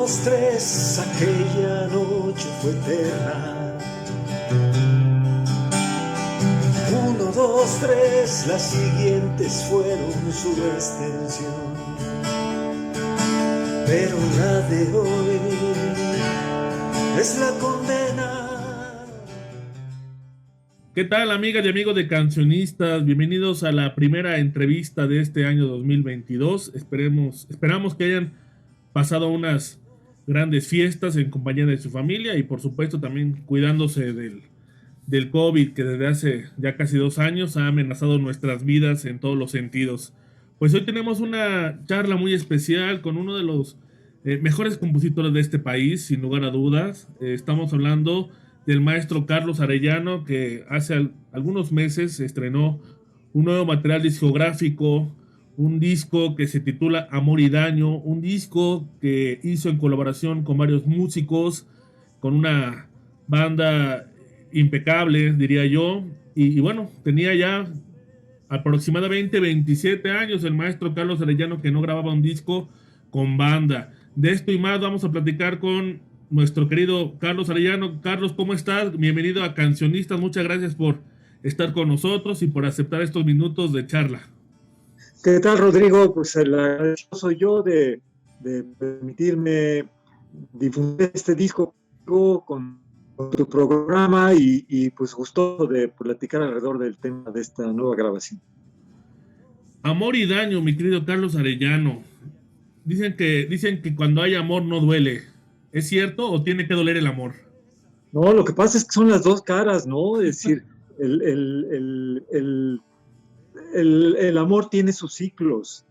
dos, tres, aquella noche fue eterna. 1, 2, 3, las siguientes fueron su extensión. Pero la de hoy es la condena. ¿Qué tal, amigas y amigos de Cancionistas? Bienvenidos a la primera entrevista de este año 2022. Esperamos que hayan pasado unas grandes fiestas en compañía de su familia y por supuesto también cuidándose del COVID, que desde hace ya casi 2 años ha amenazado nuestras vidas en todos los sentidos. Pues hoy tenemos una charla muy especial con uno de los mejores compositores de este país, sin lugar a dudas. Estamos hablando del maestro Carlos Arellano, que hace algunos meses estrenó un nuevo material discográfico, un disco que se titula Amor y Daño, un disco que hizo en colaboración con varios músicos, con una banda impecable, diría yo, y bueno, tenía ya aproximadamente 27 años el maestro Carlos Arellano que no grababa un disco con banda. De esto y más vamos a platicar con nuestro querido Carlos Arellano. Carlos, ¿cómo estás? Bienvenido a Cancionistas, muchas gracias por estar con nosotros y por aceptar estos minutos de charla. ¿Qué tal, Rodrigo? Pues el agradecido soy yo de permitirme difundir este disco con tu programa y pues gustoso de platicar alrededor del tema de esta nueva grabación. Amor y Daño, mi querido Carlos Arellano. Dicen que cuando hay amor no duele. ¿Es cierto o tiene que doler el amor? No, lo que pasa es que son las dos caras, ¿no? Es decir, el, el, el, el, el amor tiene sus ciclos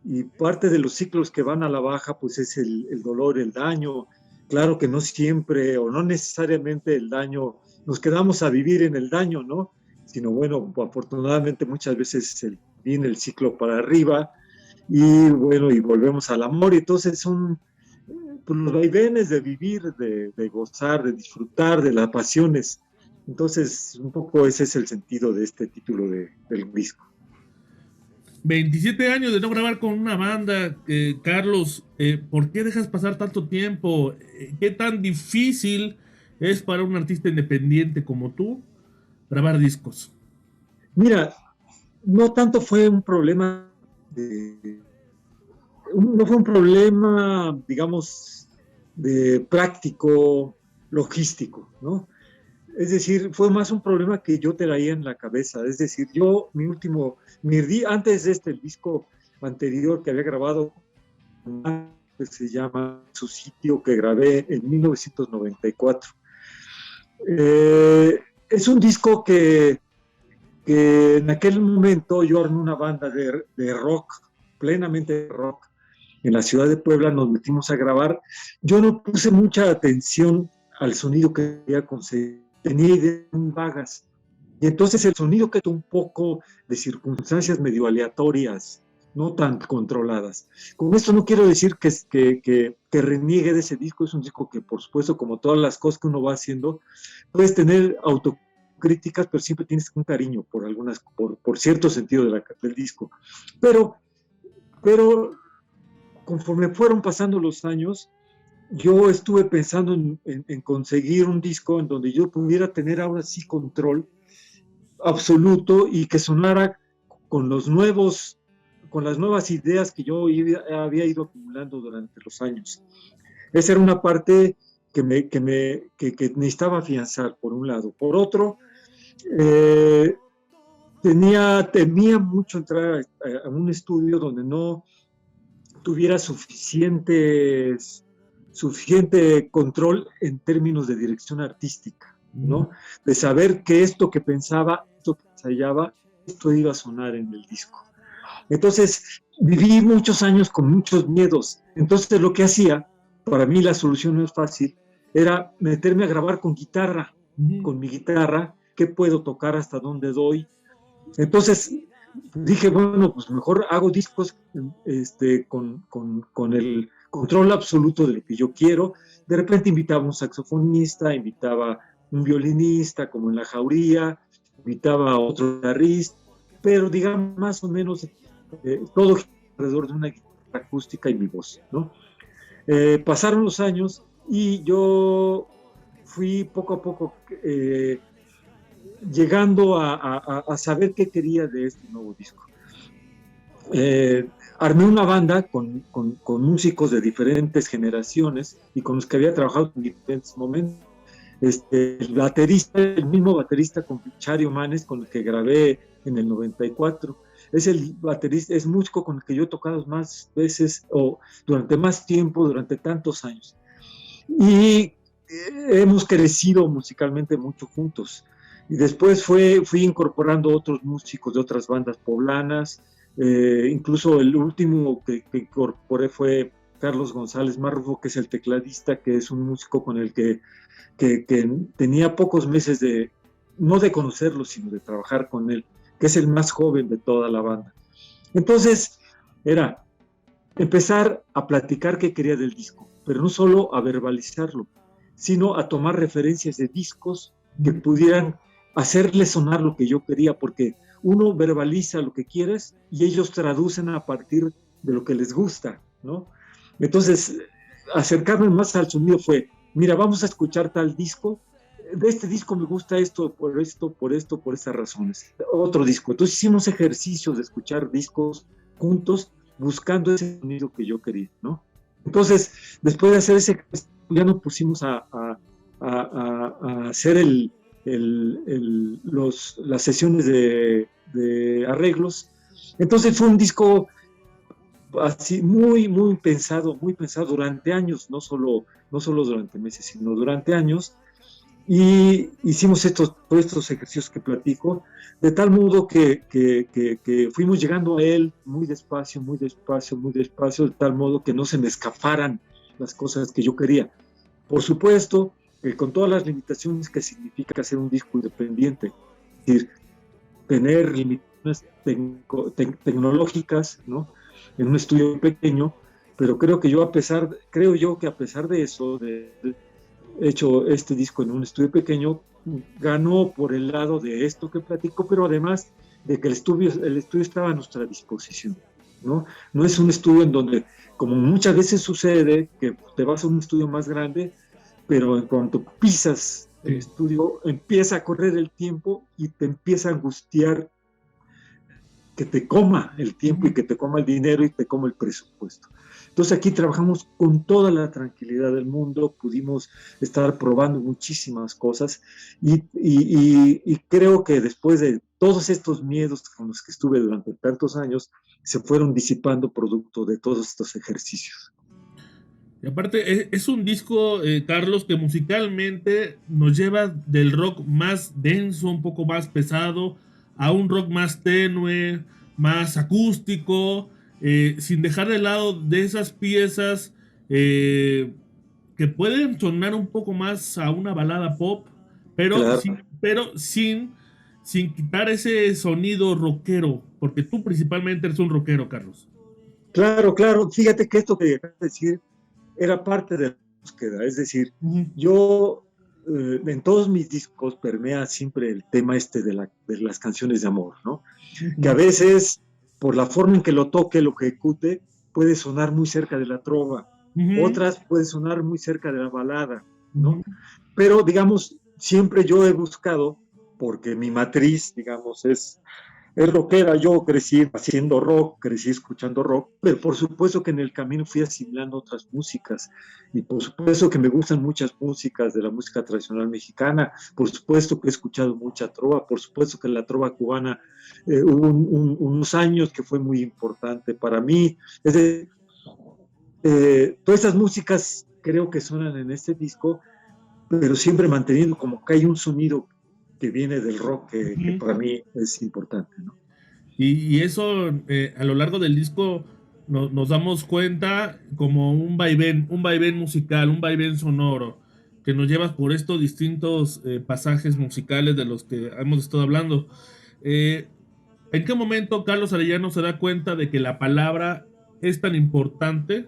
y parte de los ciclos que van a la baja pues es el dolor, el daño. Claro que no siempre o no necesariamente el daño, nos quedamos a vivir en el daño, ¿no? Sino bueno, afortunadamente muchas veces viene el ciclo para arriba y bueno, y volvemos al amor y entonces son pues, los vaivenes de vivir, de gozar, de disfrutar, de las pasiones. Entonces, un poco ese es el sentido de este título del disco. 27 años de no grabar con una banda, Carlos, ¿por qué dejas pasar tanto tiempo? ¿Qué tan difícil es para un artista independiente como tú grabar discos? Mira, no tanto fue un problema no fue un problema, digamos, de práctico, logístico, ¿no? Es decir, fue más un problema que yo traía en la cabeza. Es decir, yo, antes de el disco anterior que había grabado, que se llama Su Sitio, que grabé en 1994. Es un disco que en aquel momento yo armé una banda de rock, plenamente rock, en la ciudad de Puebla, nos metimos a grabar. Yo no puse mucha atención al sonido que había conseguido, tenía ideas muy vagas. Y entonces el sonido quedó un poco de circunstancias medio aleatorias, no tan controladas. Con esto no quiero decir que reniegue de ese disco, es un disco que por supuesto, como todas las cosas que uno va haciendo, puedes tener autocríticas, pero siempre tienes un cariño por cierto sentido del disco. Pero conforme fueron pasando los años, yo estuve pensando en conseguir un disco en donde yo pudiera tener ahora sí control absoluto y que sonara con con las nuevas ideas que yo había ido acumulando durante los años. Esa era una parte que necesitaba afianzar, por un lado. Por otro, eh, temía mucho entrar a un estudio donde no tuviera suficiente control en términos de dirección artística, ¿no? De saber que esto que pensaba, esto que ensayaba, esto iba a sonar en el disco. Entonces, viví muchos años con muchos miedos. Entonces, lo que hacía, para mí la solución no es fácil, era meterme a grabar con mi guitarra, qué puedo tocar, hasta dónde doy. Entonces, dije, bueno, pues mejor hago discos con el control absoluto de lo que yo quiero. De repente invitaba un saxofonista, invitaba un violinista, como en La Jauría, invitaba a otro guitarrista, pero digamos más o menos todo alrededor de una guitarra acústica y mi voz, ¿no? Pasaron los años y yo fui poco a poco llegando a saber qué quería de este nuevo disco. Armé una banda con músicos de diferentes generaciones y con los que había trabajado en diferentes momentos. El baterista, el mismo baterista con Chario Manes, con el que grabé en el 94, es el baterista, es músico con el que yo he tocado más veces o durante más tiempo, durante tantos años. Y hemos crecido musicalmente mucho juntos. Y después fui incorporando otros músicos de otras bandas poblanas, incluso el último que incorporé fue Carlos González Marrufo, que es el tecladista, que es un músico con el que tenía pocos meses no de conocerlo, sino de trabajar con él, que es el más joven de toda la banda. Entonces, era empezar a platicar qué quería del disco, pero no solo a verbalizarlo, sino a tomar referencias de discos que pudieran hacerle sonar lo que yo quería, porque uno verbaliza lo que quieres y ellos traducen a partir de lo que les gusta, ¿no? Entonces, acercarme más al sonido fue, mira, vamos a escuchar tal disco, de este disco me gusta esto, por estas razones. Otro disco. Entonces hicimos ejercicios de escuchar discos juntos, buscando ese sonido que yo quería, ¿no? Entonces, después de hacer ese ejercicio, ya nos pusimos a hacer las sesiones de arreglos. Entonces fue un disco así muy pensado durante años, no solo durante meses, sino durante años. Y hicimos todos estos ejercicios que platico, de tal modo que fuimos llegando a él muy despacio, de tal modo que no se me escaparan las cosas que yo quería. Por supuesto, con todas las limitaciones que significa hacer un disco independiente, es decir, tener limitaciones tecnológicas, ¿no? En un estudio pequeño, pero creo yo que a pesar de eso, hecho este disco en un estudio pequeño, ganó por el lado de esto que platico, pero además de que el estudio estaba a nuestra disposición, ¿no? No es un estudio en donde, como muchas veces sucede, que te vas a un estudio más grande, pero en cuanto pisas el estudio, empieza a correr el tiempo y te empieza a angustiar que te coma el tiempo y que te coma el dinero y te coma el presupuesto. Entonces aquí trabajamos con toda la tranquilidad del mundo, pudimos estar probando muchísimas cosas y creo que después de todos estos miedos con los que estuve durante tantos años, se fueron disipando producto de todos estos ejercicios. Y aparte es un disco, Carlos, que musicalmente nos lleva del rock más denso, un poco más pesado, a un rock más tenue, más acústico, sin dejar de lado de esas piezas que pueden sonar un poco más a una balada pop, pero, Claro. sin quitar ese sonido rockero, porque tú principalmente eres un rockero, Carlos. Claro, claro. Fíjate que esto que acabas de decir era parte de la búsqueda. Es decir, yo en todos mis discos permea siempre el tema de las canciones de amor, ¿no? Que a veces, por la forma en que lo toque, lo ejecute, puede sonar muy cerca de la trova. Otras puede sonar muy cerca de la balada, ¿no? Pero, digamos, siempre yo he buscado, porque mi matriz, digamos, es rockera. Yo crecí haciendo rock, crecí escuchando rock, pero por supuesto que en el camino fui asimilando otras músicas y por supuesto que me gustan muchas músicas de la música tradicional mexicana, por supuesto que he escuchado mucha trova, por supuesto que la trova cubana hubo unos años que fue muy importante para mí. Es decir, todas estas músicas creo que suenan en este disco, pero siempre manteniendo como que hay un sonido que viene del rock que para mí es importante, ¿no? Y eso a lo largo del disco nos damos cuenta como un vaivén musical, un vaivén sonoro, que nos lleva por estos distintos pasajes musicales de los que hemos estado hablando. Eh, ¿En qué momento Carlos Arellano se da cuenta de que la palabra es tan importante,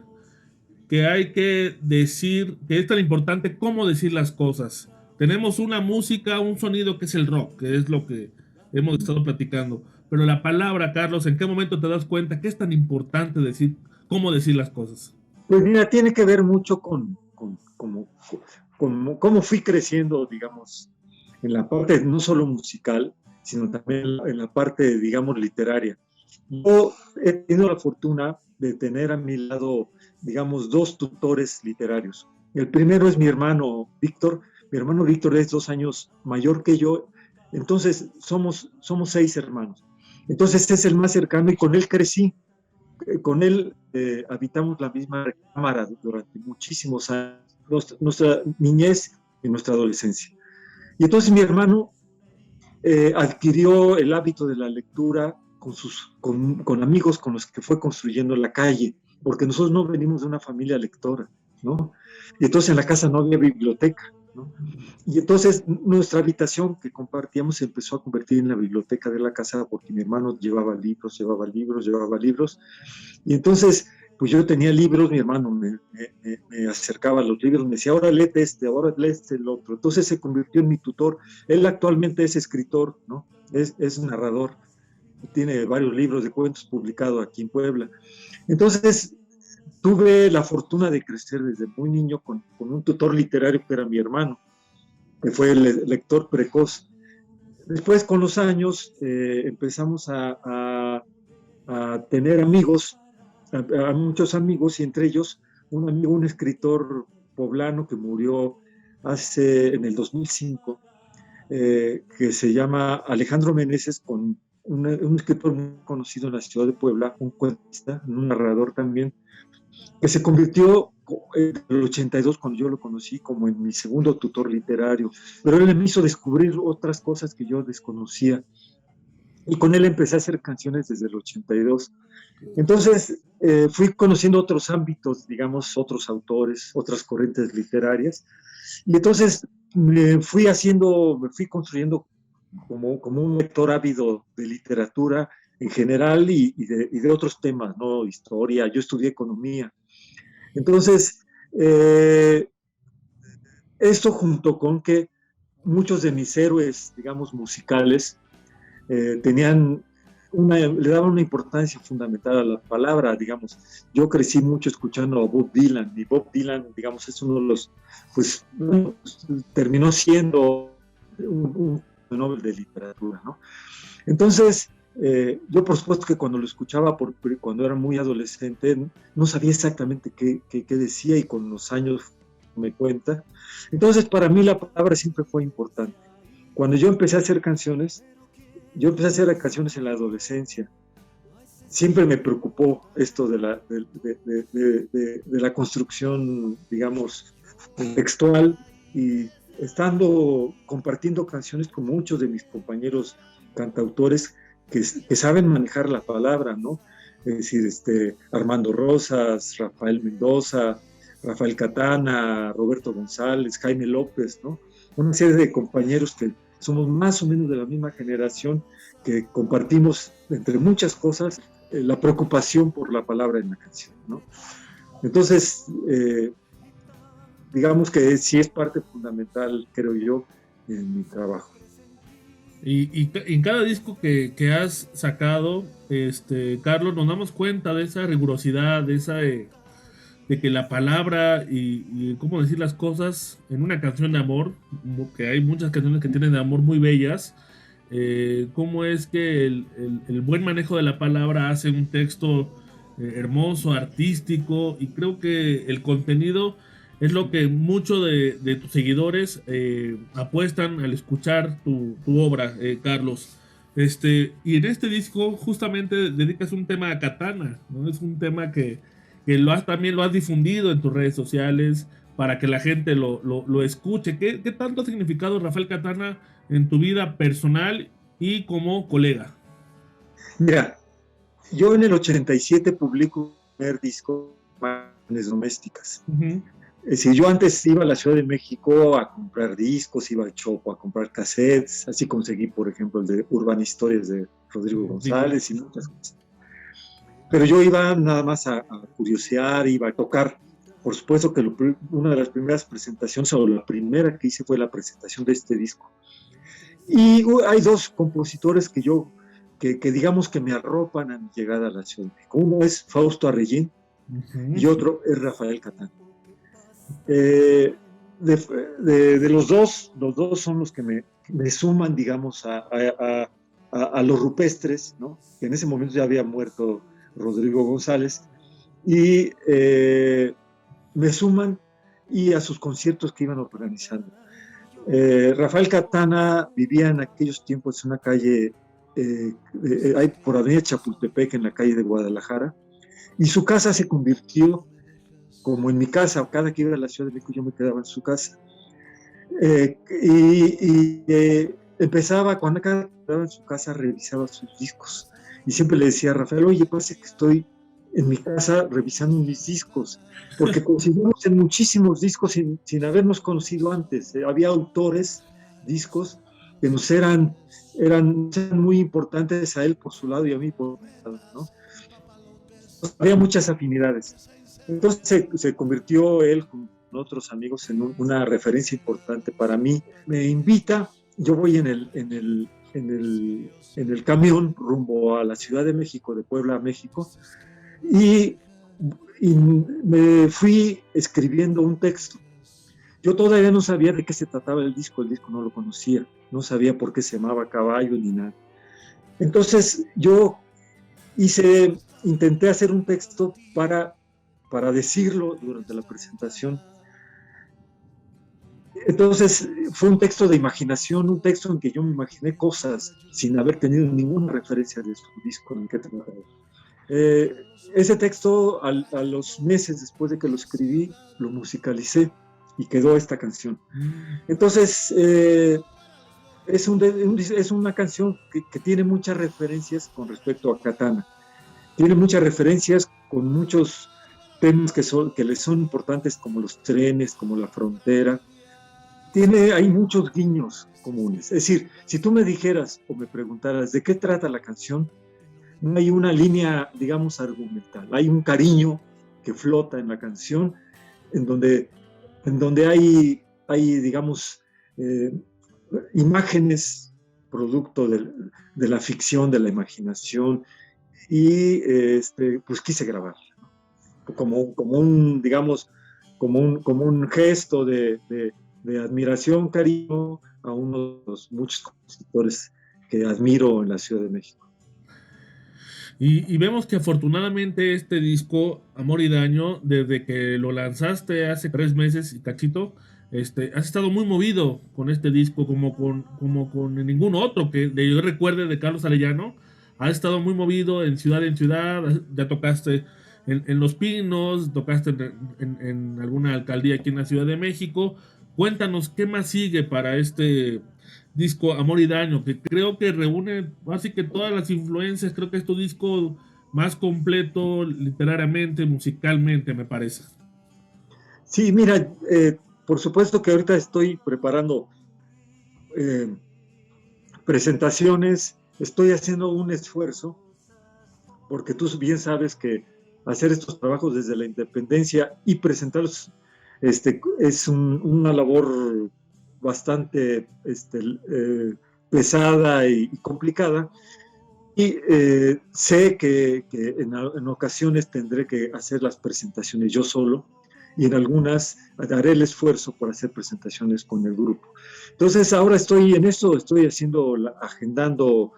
que hay que decir, que es tan importante cómo decir las cosas? Tenemos una música, un sonido que es el rock, que es lo que hemos estado platicando. Pero la palabra, Carlos, ¿en qué momento te das cuenta que es tan importante decir cómo decir las cosas? Pues mira, tiene que ver mucho cómo fui creciendo, digamos, en la parte no solo musical, sino también en la parte, digamos, literaria. Yo he tenido la fortuna de tener a mi lado, digamos, dos tutores literarios. El primero es mi hermano Víctor. Mi hermano Víctor es 2 años mayor que yo, entonces somos 6 hermanos. Entonces es el más cercano y con él crecí. Con él habitamos la misma cámara durante muchísimos años, nuestra niñez y nuestra adolescencia. Y entonces mi hermano adquirió el hábito de la lectura con amigos con los que fue construyendo la calle, porque nosotros no venimos de una familia lectora, ¿no? Y entonces en la casa no había biblioteca, ¿no? Y entonces nuestra habitación que compartíamos se empezó a convertir en la biblioteca de la casa porque mi hermano llevaba libros. Y entonces, pues yo tenía libros, mi hermano me acercaba a los libros, me decía, ahora léete este, ahora léete el otro. Entonces se convirtió en mi tutor. Él actualmente es escritor, ¿no? Es narrador, tiene varios libros de cuentos publicados aquí en Puebla. Entonces, tuve la fortuna de crecer desde muy niño con un tutor literario que era mi hermano, que fue el lector precoz. Después, con los años, empezamos a tener amigos, a muchos amigos, y entre ellos un amigo, un escritor poblano que murió en el 2005, que se llama Alejandro Meneses, con un escritor muy conocido en la ciudad de Puebla, un cuentista, un narrador también, que se convirtió en el 82, cuando yo lo conocí, como en mi segundo tutor literario, pero él me hizo descubrir otras cosas que yo desconocía, y con él empecé a hacer canciones desde el 82. Entonces, fui conociendo otros ámbitos, digamos, otros autores, otras corrientes literarias, y entonces me fui construyendo como un lector ávido de literatura en general y de otros temas, ¿no? Historia, yo estudié economía. Entonces, esto junto con que muchos de mis héroes, digamos, musicales, le daban una importancia fundamental a la palabra, digamos. Yo crecí mucho escuchando a Bob Dylan, y Bob Dylan, digamos, es uno de los, pues, terminó siendo un Nobel de literatura, ¿no? Entonces, yo por supuesto que cuando lo escuchaba, cuando era muy adolescente, no sabía exactamente qué decía, y con los años me cuenta. Entonces, para mí la palabra siempre fue importante. Cuando yo empecé a hacer canciones en la adolescencia. Siempre me preocupó esto de la construcción, digamos, textual, y compartiendo canciones con muchos de mis compañeros cantautores que saben manejar la palabra, ¿no? Es decir, Armando Rosas, Rafael Mendoza, Rafael Catana, Roberto González, Jaime López, ¿no? Una serie de compañeros que somos más o menos de la misma generación, que compartimos, entre muchas cosas, la preocupación por la palabra en la canción, ¿no? Entonces, digamos que sí es parte fundamental, creo yo, en mi trabajo. Y en cada disco que has sacado, Carlos, nos damos cuenta de esa rigurosidad, de que la palabra y cómo decir las cosas en una canción de amor, que hay muchas canciones que tienen de amor muy bellas, cómo es que el buen manejo de la palabra hace un texto hermoso, artístico, y creo que el contenido es lo que muchos de tus seguidores apuestan al escuchar tu obra, Carlos. Y en este disco justamente dedicas un tema a Katana, ¿no? Es un tema que también lo has difundido en tus redes sociales para que la gente lo escuche. ¿Qué tanto ha significado Rafael Catana en tu vida personal y como colega? Mira, yo en el 87 publico un primer disco, Máquinas Domésticas. Uh-huh. Es decir, yo antes iba a la Ciudad de México a comprar discos, iba al Chopo a comprar cassettes, así conseguí, por ejemplo, el de Urban Historias de Rodrigo González y muchas cosas. Pero yo iba nada más a curiosear, iba a tocar. Por supuesto que una de las primeras presentaciones, o la primera que hice, fue la presentación de este disco. Y hay dos compositores que digamos que me arropan a mi llegada a la Ciudad de México. Uno es Fausto Arreyín, y otro es Rafael Catán. De los dos son los que me suman, digamos, a los rupestres, ¿no? Que en ese momento ya había muerto Rodrigo González, y me suman y a sus conciertos que iban organizando. Rafael Catana vivía en aquellos tiempos en una calle, por Avenida Chapultepec, en la calle de Guadalajara, y su casa se convirtió como en mi casa. Cada que iba a la Ciudad de México yo me quedaba en su casa. Empezaba, cuando cada que quedaba en su casa, revisaba sus discos. Y siempre le decía a Rafael, oye, parece que estoy en mi casa revisando mis discos, porque coincidimos en muchísimos discos sin habernos conocido antes. Había autores, discos, que nos eran muy importantes, a él por su lado y a mí por otro lado, ¿no? Había muchas afinidades. Entonces se convirtió él con otros amigos en una referencia importante para mí. Me invita, yo voy en el camión rumbo a la Ciudad de México, de Puebla a México, y me fui escribiendo un texto. Yo todavía no sabía de qué se trataba el disco no lo conocía, no sabía por qué se llamaba Caballo ni nada. Entonces yo intenté hacer un texto para decirlo durante la presentación. Entonces fue un texto de imaginación, un texto en que yo me imaginé cosas sin haber tenido ninguna referencia de su disco en qué trataba. Ese texto, a los meses después de que lo escribí, lo musicalicé y quedó esta canción. Entonces, es una canción que tiene muchas referencias con respecto a Catana. Tiene muchas referencias con muchos temas que les son importantes, como los trenes, como la frontera. Hay muchos guiños comunes. Es decir, si tú me dijeras o me preguntaras de qué trata la canción, no hay una línea, digamos, argumental. Hay un cariño que flota en la canción, en donde hay digamos, imágenes producto de la ficción, de la imaginación, y pues quise grabar como un, digamos, como un gesto de admiración, cariño a uno de los muchos compositores que admiro en la Ciudad de México. Y vemos que afortunadamente este disco, Amor y Daño, desde que lo lanzaste hace 3 meses y cachito, has estado muy movido con este disco, como con ningún otro que yo recuerde de Carlos Arellano. Has estado muy movido en ciudad, ya tocaste en Los Pinos, tocaste en alguna alcaldía aquí en la Ciudad de México. Cuéntanos qué más sigue para este disco Amor y Daño, que creo que reúne así que todas las influencias. Creo que es tu disco más completo literariamente, musicalmente, me parece. Sí, mira, por supuesto que ahorita estoy preparando presentaciones, estoy haciendo un esfuerzo, porque tú bien sabes que hacer estos trabajos desde la independencia y presentarlos es una labor bastante pesada y complicada. Y sé que en ocasiones tendré que hacer las presentaciones yo solo, y en algunas haré el esfuerzo por hacer presentaciones con el grupo. Entonces ahora estoy en eso, estoy agendando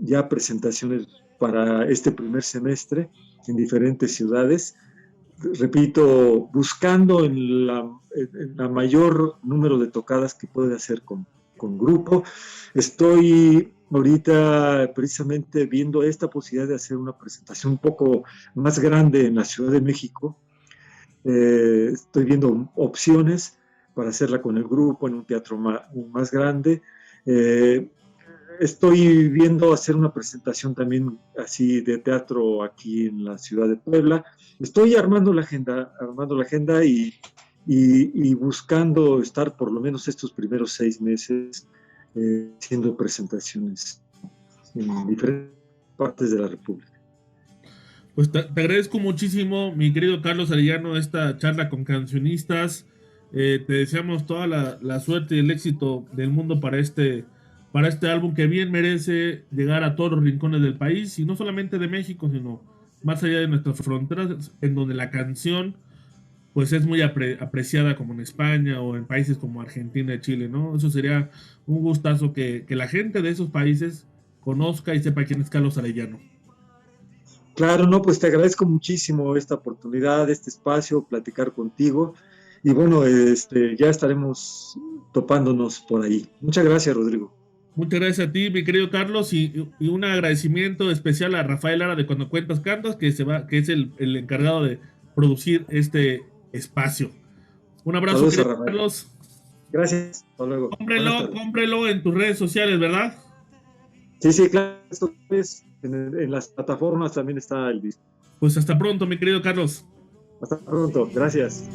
ya presentaciones para este primer semestre en diferentes ciudades. Repito, buscando en la mayor número de tocadas que puede hacer con grupo. Estoy ahorita precisamente viendo esta posibilidad de hacer una presentación un poco más grande en la Ciudad de México. Estoy viendo opciones para hacerla con el grupo en un teatro más grande. Estoy viendo hacer una presentación también así de teatro aquí en la ciudad de Puebla. Estoy armando la agenda y buscando estar por lo menos estos primeros 6 meses haciendo presentaciones en diferentes partes de la República. Pues te agradezco muchísimo, mi querido Carlos Arellano, esta charla con cancionistas. Te deseamos toda la suerte y el éxito del mundo para este álbum, que bien merece llegar a todos los rincones del país, y no solamente de México, sino más allá de nuestras fronteras, en donde la canción pues es muy apreciada como en España o en países como Argentina y Chile, ¿no? Eso sería un gustazo que la gente de esos países conozca y sepa quién es Carlos Arellano. Claro, no, pues te agradezco muchísimo esta oportunidad, este espacio, platicar contigo. Y bueno, ya estaremos topándonos por ahí. Muchas gracias, Rodrigo. Muchas gracias a ti, mi querido Carlos, y un agradecimiento especial a Rafael Lara de Cuando Cuentas Cantas, que es el encargado de producir este espacio. Un abrazo, Saludos a querido Rafael. Carlos. Gracias. Hasta luego. Buenas tardes. Cómprelo en tus redes sociales, ¿verdad? Sí, sí, claro. Esto es, en las plataformas también está el disco. Pues hasta pronto, mi querido Carlos. Hasta pronto. Gracias.